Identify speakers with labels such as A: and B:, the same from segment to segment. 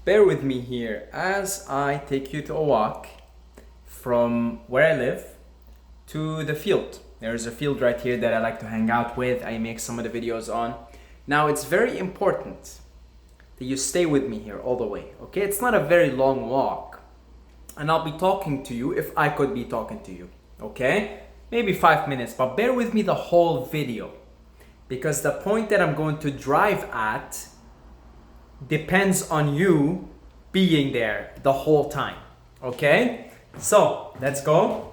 A: Bear with me here as I take you to a walk from where I live to the field. There's a field right here that I like to hang out with. I make some of the videos on. Now it's very important that you stay with me here all the way, okay? It's not a very long walk. And I'll be talking to you if I could be talking to you, okay? Maybe 5 minutes, but bear with me the whole video. Because the point that I'm going to drive at depends on you being there the whole time, okay? So, let's go.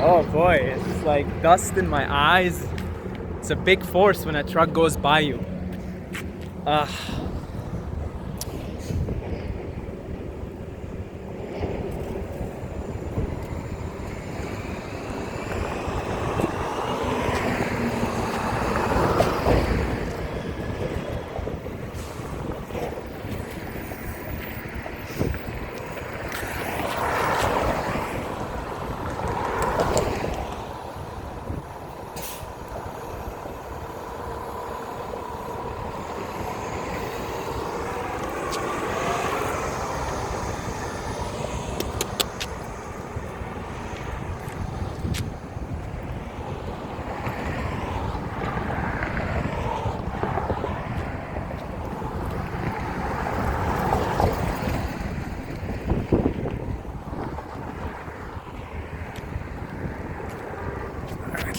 A: Oh boy, it's like dust in my eyes. It's a big force when a truck goes by you.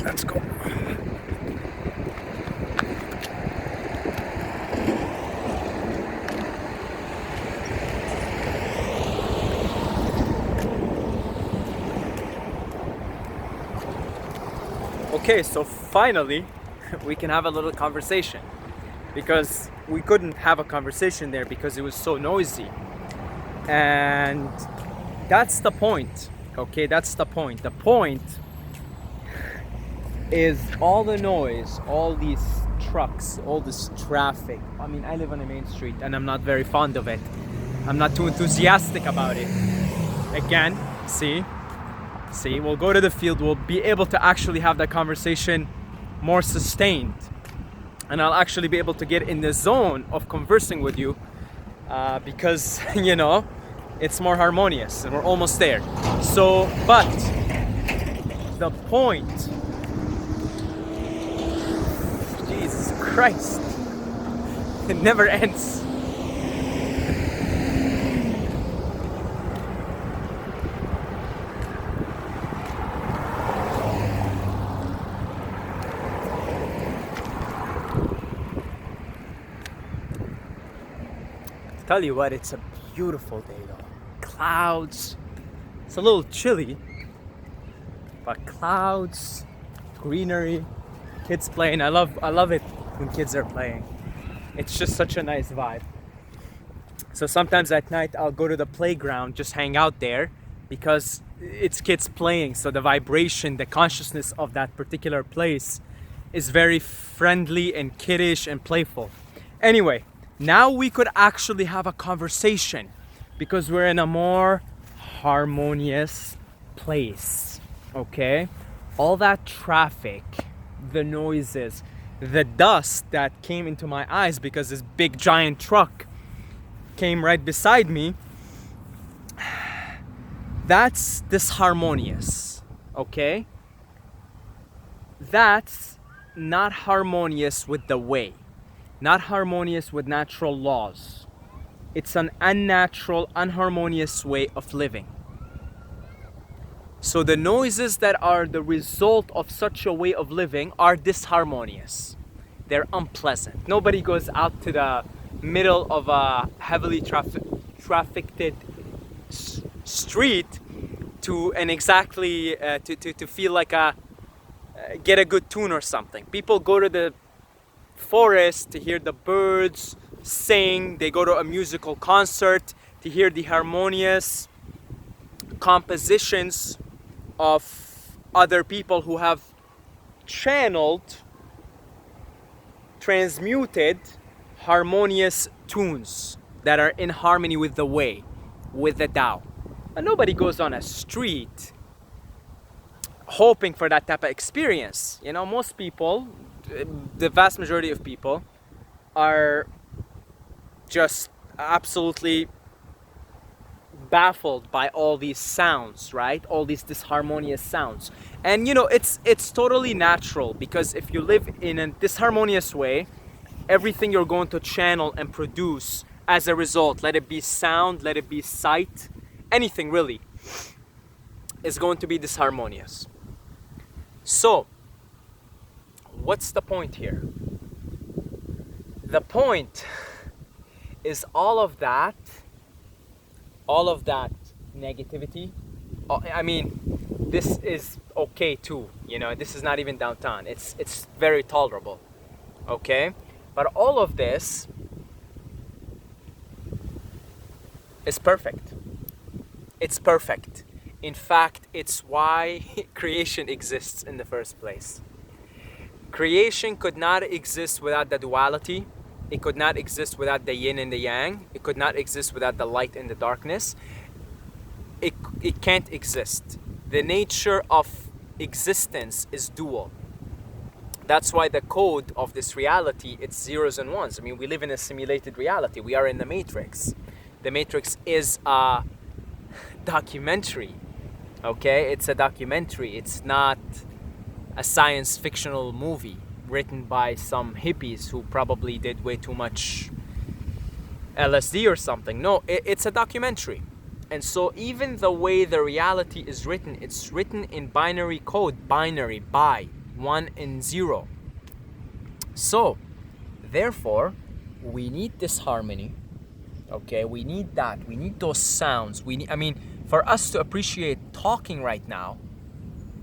A: Let's go. Okay, so finally we can have a little conversation, because we couldn't have a conversation there because it was so noisy. And that's the point. Okay, that's the point. The point is all the noise, all these trucks, all this traffic. I mean, I live on a main street and I'm not very fond of it. I'm not too enthusiastic about it. Again, see, we'll go to the field, we'll be able to actually have that conversation more sustained. And I'll actually be able to get in the zone of conversing with you because, you know, it's more harmonious and we're almost there. So, but the point, Jesus Christ, it never ends. Tell you what, it's a beautiful day though. Clouds, it's a little chilly, but clouds, greenery, kids playing. I love it when kids are playing. It's just such a nice vibe. So sometimes at night I'll go to the playground, just hang out there because it's kids playing. So the vibration, the consciousness of that particular place is very friendly and kiddish and playful. Anyway, now we could actually have a conversation because we're in a more harmonious place, okay? All that traffic, the noises, the dust that came into my eyes because this big giant truck came right beside me, that's disharmonious, okay? That's not harmonious with the way. Not harmonious with natural laws. It's an unnatural, unharmonious way of living. So the noises that are the result of such a way of living are disharmonious. They're unpleasant. Nobody goes out to the middle of a heavily trafficked street to and exactly to feel like get a good tune or something. People go to the forest to hear the birds sing. They go to a musical concert to hear the harmonious compositions of other people who have channeled, transmuted harmonious tunes that are in harmony with the way, with the Tao. And nobody goes on a street hoping for that type of experience. You know, most people, the vast majority of people, are just absolutely baffled by all these sounds, right? All these disharmonious sounds. And you know, it's totally natural, because if you live in a disharmonious way, everything you're going to channel and produce as a result, let it be sound, let it be sight, anything really, is going to be disharmonious. So, what's the point here? The point is all of that negativity. I mean, this is okay too, you know, this is not even downtown. It's very tolerable, okay? But all of this is perfect. It's perfect. In fact, it's why creation exists in the first place. Creation could not exist without the duality. It could not exist without the yin and the yang. It could not exist without the light and the darkness. It can't exist. The nature of existence is dual. That's why the code of this reality, it's zeros and ones. I mean, we live in a simulated reality. We are in the Matrix. The Matrix is a documentary, okay? It's a documentary. It's not a science fictional movie written by some hippies who probably did way too much LSD or something. No, it's a documentary. And so even the way the reality is written, it's written in binary code, binary, bi, 1 and 0. So, therefore, we need this harmony, okay? We need that. We need those sounds. I mean, for us to appreciate talking right now,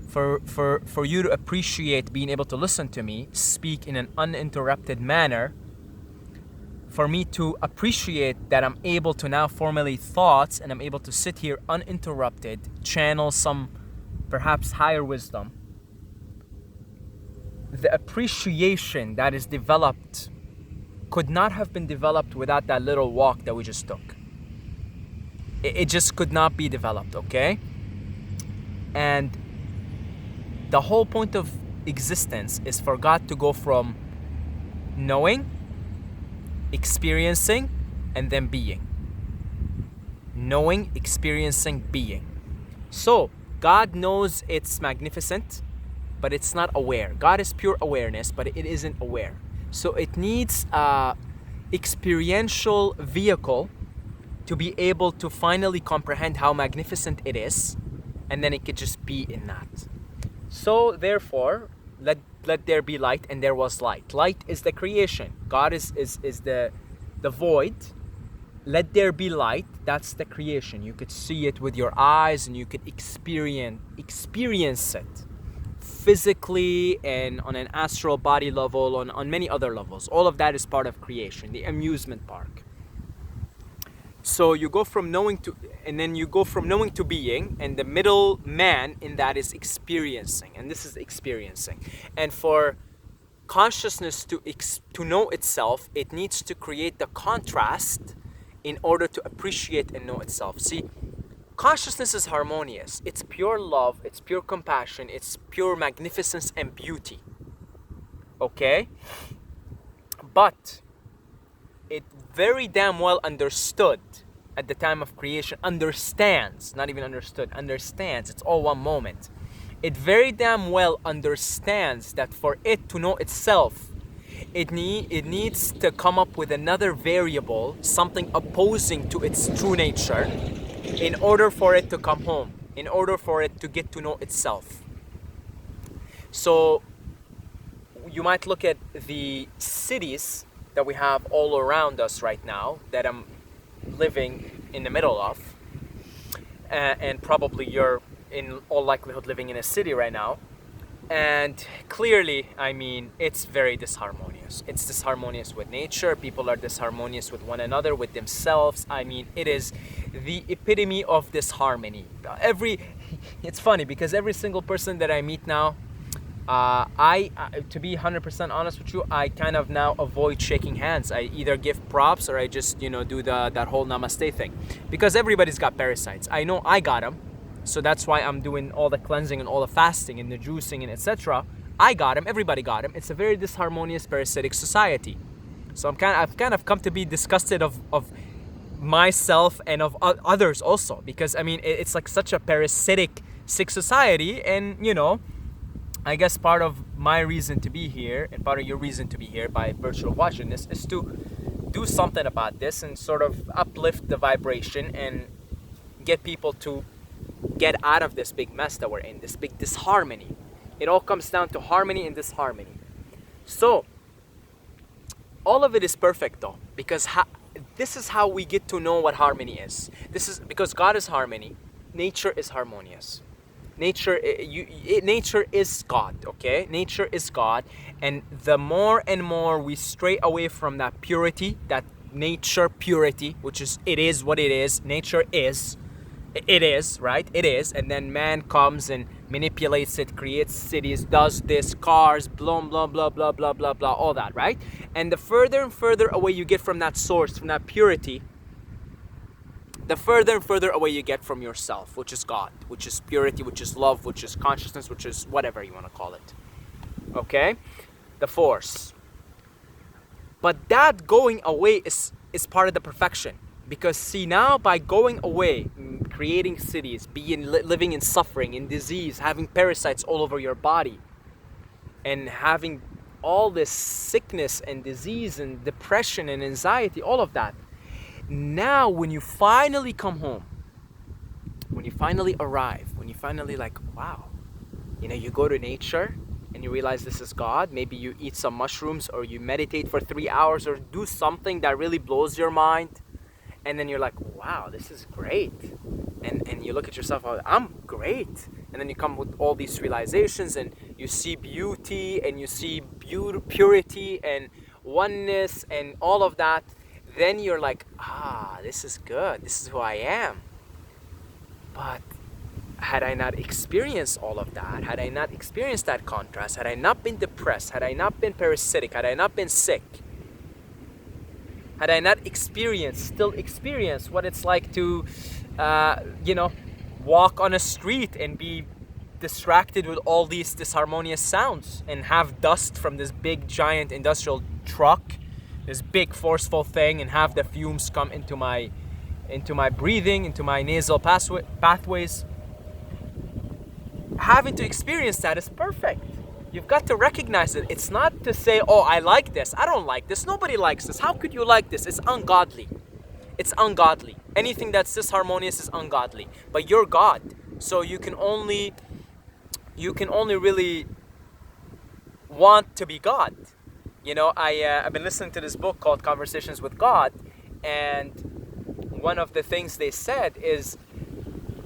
A: for you to appreciate being able to listen to me speak in an uninterrupted manner, for me to appreciate that I'm able to now formulate thoughts and I'm able to sit here uninterrupted, channel some perhaps higher wisdom, the appreciation that is developed could not have been developed without that little walk that we just took. It just could not be developed, okay? And the whole point of existence is for God to go from knowing, experiencing, and then being. Knowing, experiencing, being. So, God knows it's magnificent, but it's not aware. God is pure awareness, but it isn't aware. So it needs an experiential vehicle to be able to finally comprehend how magnificent it is, and then it could just be in that. So therefore, let there be light, and there was light. Light is the creation. God is the void. Let there be light. That's the creation. You could see it with your eyes, and you could experience it physically and on an astral body level, on many other levels. All of that is part of creation, the amusement park. So you go from knowing to, and then you go from knowing to being, and the middle man in that is experiencing, and this is experiencing. And for consciousness to know itself, it needs to create the contrast in order to appreciate and know itself. See, consciousness is harmonious. It's pure love, it's pure compassion, it's pure magnificence and beauty. Okay? But it very damn well understood at the time of creation, understands, not even understood, understands, it's all one moment. It very damn well understands that for it to know itself, it needs to come up with another variable, something opposing to its true nature, in order for it to come home, in order for it to get to know itself. So you might look at the cities that we have all around us right now, that I'm living in the middle of, and probably you're in all likelihood living in a city right now. And clearly, I mean, it's very disharmonious. It's disharmonious with nature. People are disharmonious with one another, with themselves. I mean, it is the epitome of disharmony. It's funny because every single person that I meet now, to be 100% honest with you, I kind of now avoid shaking hands. I either give props or I just, do that whole namaste thing. Because everybody's got parasites. I know I got them. So that's why I'm doing all the cleansing and all the fasting and the juicing and etc. I got him. Everybody got him. It's a very disharmonious, parasitic society. So I've kind of come to be disgusted of myself and of others also, because I mean it's like such a parasitic, sick society. And I guess part of my reason to be here and part of your reason to be here by virtue of watching this is to do something about this and sort of uplift the vibration and get people to get out of this big mess that we're in, this big disharmony. It all comes down to harmony and disharmony. So all of it is perfect though, because this is how we get to know what harmony is. This is because God is harmony. Nature is harmonious. Nature is God, okay? Nature is God. And the more and more we stray away from that purity, that nature purity, which is, it is what it is. Nature is. It is, right? It is. And then man comes and manipulates it, creates cities, does this, cars, blah, blah, blah, blah, blah, blah, blah, all that, right? And the further and further away you get from that source, from that purity, the further and further away you get from yourself, which is God, which is purity, which is love, which is consciousness, which is whatever you want to call it. Okay? The force. But that going away is part of the perfection. Because see, now by going away, creating cities, living in suffering, in disease, having parasites all over your body, and having all this sickness and disease and depression and anxiety, all of that. Now, when you finally come home, when you finally arrive, when you finally wow, you go to nature and you realize this is God, maybe you eat some mushrooms or you meditate for 3 hours or do something that really blows your mind. And then you're like, wow, this is great. And you look at yourself, oh, I'm great. And then you come with all these realizations and you see beauty and you see purity and oneness and all of that. Then you're like, this is good. This is who I am. But had I not experienced all of that, had I not experienced that contrast, had I not been depressed, had I not been parasitic, had I not been sick, had I not still experienced what it's like to, walk on a street and be distracted with all these disharmonious sounds and have dust from this big giant industrial truck, this big forceful thing, and have the fumes come into my breathing, into my nasal pathways. Having to experience that is perfect. You've got to recognize it. It's not to say, oh, I like this. I don't like this. Nobody likes this. How could you like this? It's ungodly. It's ungodly. Anything that's disharmonious is ungodly. But you're God. So you can only really want to be God. I've been listening to this book called Conversations with God. And one of the things they said is,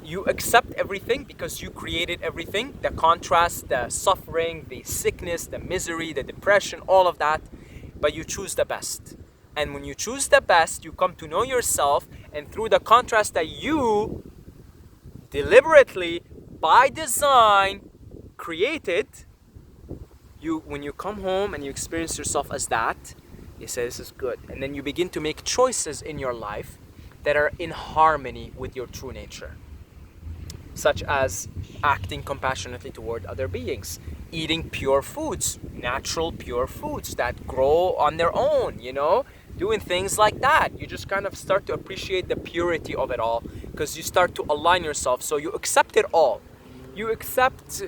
A: you accept everything because you created everything, the contrast, the suffering, the sickness, the misery, the depression, all of that, but you choose the best. And when you choose the best, you come to know yourself, and through the contrast that you deliberately, by design, created, when you come home and you experience yourself as that, you say, this is good. And then you begin to make choices in your life that are in harmony with your true nature. Such as acting compassionately toward other beings, eating pure foods, natural pure foods that grow on their own, doing things like that. You just kind of start to appreciate the purity of it all because you start to align yourself. So you accept it all. You accept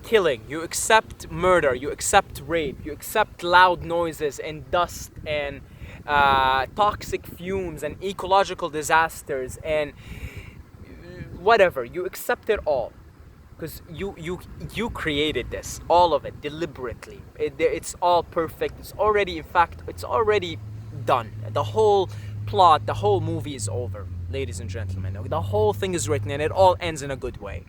A: killing, you accept murder, you accept rape, you accept loud noises and dust and toxic fumes and ecological disasters and whatever. You accept it all because you created this, all of it, deliberately. It's all perfect. It's already, in fact, it's already done. The whole plot, the whole movie is over, ladies and gentlemen. The whole thing is written and it all ends in a good way.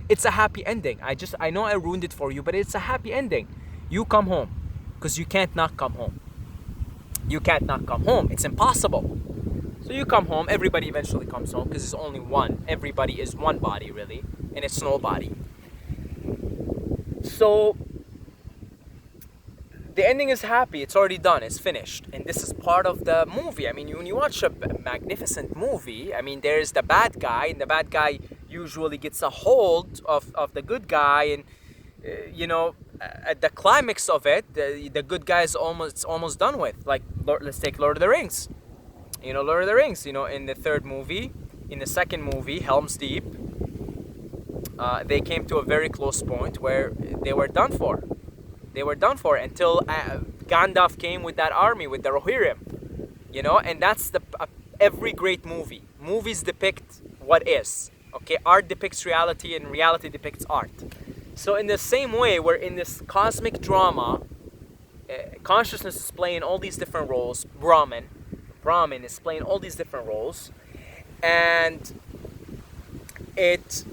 A: It's a happy ending. I know I ruined it for you, but it's a happy ending. You come home, because you can't not come home. You can't not come home. It's impossible. So you come home, everybody eventually comes home, because it's only one. Everybody is one body, really, and it's no body. So the ending is happy. It's already done. It's finished. And this is part of the movie. I mean, when you watch a magnificent movie, I mean, there's the bad guy, and the bad guy usually gets a hold of the good guy, and at the climax of it, the good guy is almost done with. Like, let's take Lord of the Rings. Lord of the Rings, in the third movie, in the second movie, Helm's Deep, they came to a very close point where they were done for. They were done for until Gandalf came with that army, with the Rohirrim. And that's every great movie. Movies depict what is. Okay, art depicts reality, and reality depicts art. So in the same way, we're in this cosmic drama. Consciousness is playing all these different roles. Brahman is playing all these different roles, and it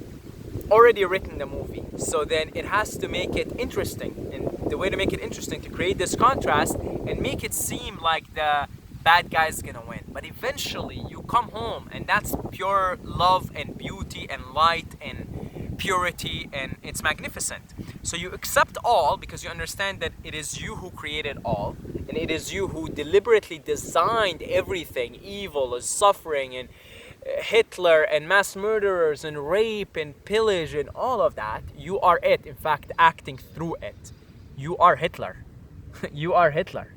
A: already written the movie. So then it has to make it interesting, and the way to make it interesting, to create this contrast and make it seem like the bad guy's gonna win. But eventually you come home, and that's pure love and beauty and light and purity, and it's magnificent. So you accept all because you understand that it is you who created all, and it is you who deliberately designed everything, evil and suffering and Hitler and mass murderers and rape and pillage and all of that. You are it, in fact, acting through it. You are Hitler. You are Hitler.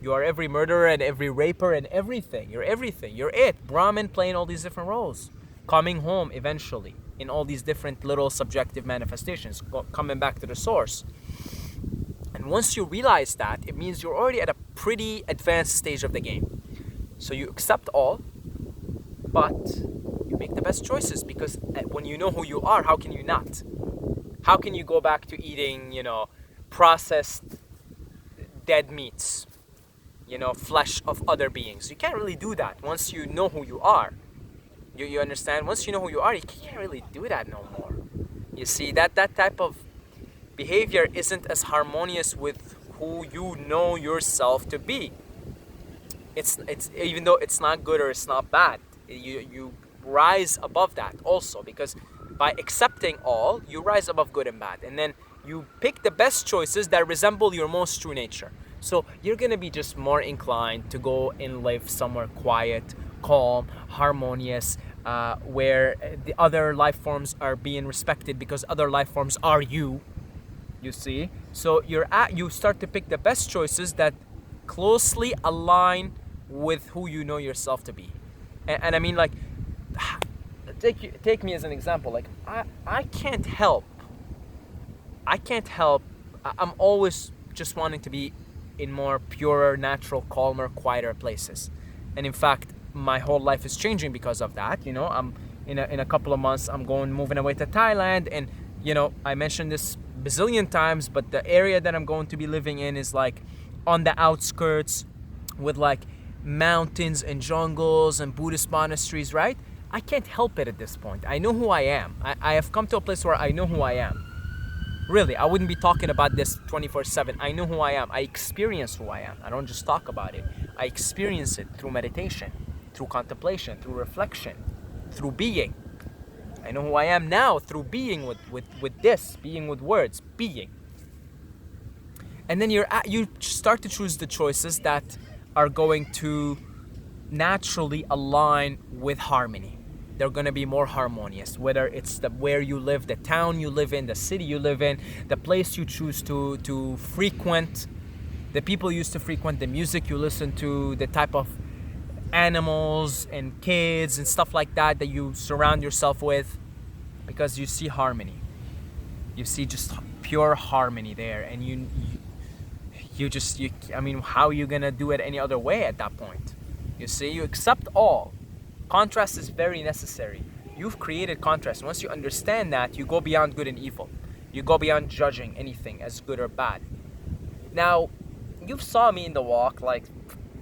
A: You are every murderer and every raper and everything. You're everything. You're it. Brahman playing all these different roles. Coming home eventually in all these different little subjective manifestations. Coming back to the source. And once you realize that, it means you're already at a pretty advanced stage of the game. So you accept all, but you make the best choices, because when you know who you are, how can you not? How can you go back to eating, processed dead meats, flesh of other beings? You can't really do that once you know who you are. You understand? Once you know who you are, you can't really do that no more. You see, that type of behavior isn't as harmonious with who you know yourself to be. It's even though it's not good or it's not bad, you rise above that also, because by accepting all, you rise above good and bad, and then you pick the best choices that resemble your most true nature. So you're gonna be just more inclined to go and live somewhere quiet, calm, harmonious, where the other life forms are being respected, because other life forms are you. You see, so you start to pick the best choices that closely align with who you know yourself to be. And I mean, like, take me as an example. Like, I can't help. I'm always just wanting to be in more purer, natural, calmer, quieter places. And in fact, my whole life is changing because of that. I'm in a couple of months, I'm moving away to Thailand, and I mentioned this bazillion times, but the area that I'm going to be living in is like on the outskirts, with like mountains and jungles and Buddhist monasteries, right? I can't help it at this point. I know who I am. I have come to a place where I know who I am. Really, I wouldn't be talking about this 24/7. I know who I am. I experience who I am. I don't just talk about it. I experience it through meditation, through contemplation, through reflection, through being. I know who I am now through being with this, being with words, being. And then you start to choose the choices that are going to naturally align with harmony. They're going to be more harmonious, whether it's where you live, the town you live in, the city you live in, the place you choose to frequent, the people you used to frequent, the music you listen to, the type of animals and kids and stuff like that you surround yourself with, because you see harmony. You see just pure harmony there, and I mean, how are you gonna do it any other way at that point? You see, you accept all. Contrast is very necessary. You've created contrast. Once you understand that, you go beyond good and evil. You go beyond judging anything as good or bad. Now, you saw me in the walk, like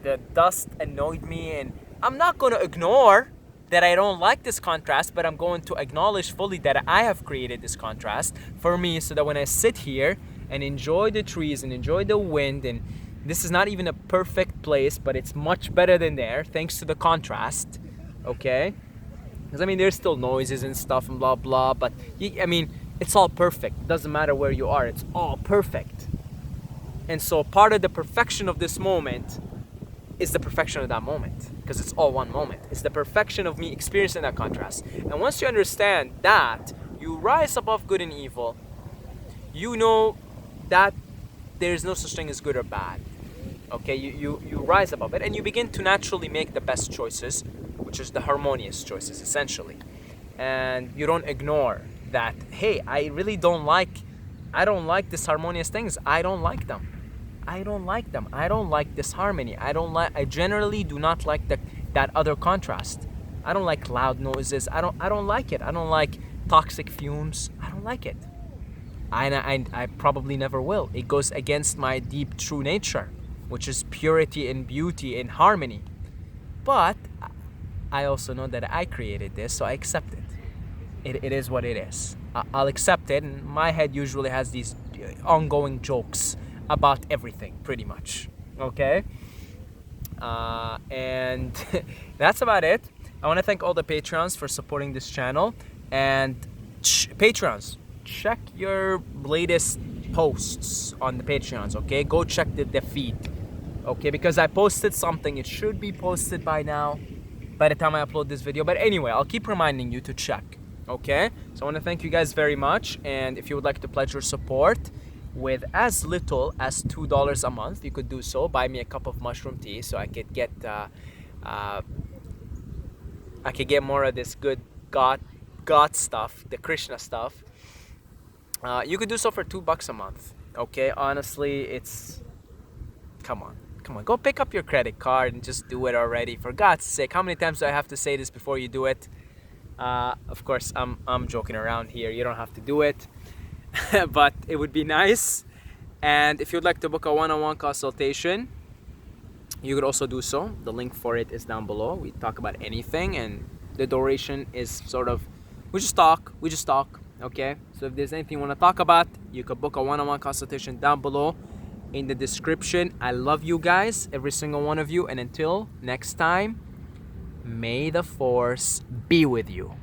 A: the dust annoyed me, and I'm not gonna ignore that I don't like this contrast, but I'm going to acknowledge fully that I have created this contrast for me, so that when I sit here and enjoy the trees and enjoy the wind, and this is not even a perfect place, but it's much better than there thanks to the contrast, okay? Because I mean, there's still noises and stuff and blah blah, but I mean, it's all perfect. It doesn't matter where you are, it's all perfect. And so part of the perfection of this moment is the perfection of that moment, because it's all one moment. It's the perfection of me experiencing that contrast. And once you understand that, you rise above good and evil. You know that there's no such thing as good or bad. Okay, you rise above it, and you begin to naturally make the best choices, which is the harmonious choices, essentially. And you don't ignore that, hey, I don't like this harmonious things. I don't like them. I don't like this harmony. I generally do not like that other contrast. I don't like loud noises. I don't like it. I don't like toxic fumes. I don't like it. I probably never will. It goes against my deep true nature, which is purity and beauty and harmony. But I also know that I created this, so I accept it. It is what it is. I'll accept it, and my head usually has these ongoing jokes about everything, pretty much. Okay? And that's about it. I want to thank all the Patreons for supporting this channel. And Patreons, check your latest posts on the Patreons, okay? Go check the feed, okay? Because I posted something. It should be posted by now, by the time I upload this video. But anyway, I'll keep reminding you to check, okay? So I want to thank you guys very much. And if you would like to pledge your support with as little as $2 a month, you could do so. Buy me a cup of mushroom tea so I could get more of this good God stuff, the Krishna stuff. You could do so for $2 a month. Okay, honestly, it's come on, go pick up your credit card and just do it already. For God's sake, how many times do I have to say this before you do it? Of course, I'm joking around here. You don't have to do it, but it would be nice. And if you'd like to book a one-on-one consultation, you could also do so. The link for it is down below. We talk about anything, and the duration is sort of, we just talk, okay? So if there's anything you want to talk about, you could book a one-on-one consultation down below in the description. I love you guys, every single one of you, and until next time, may the force be with you.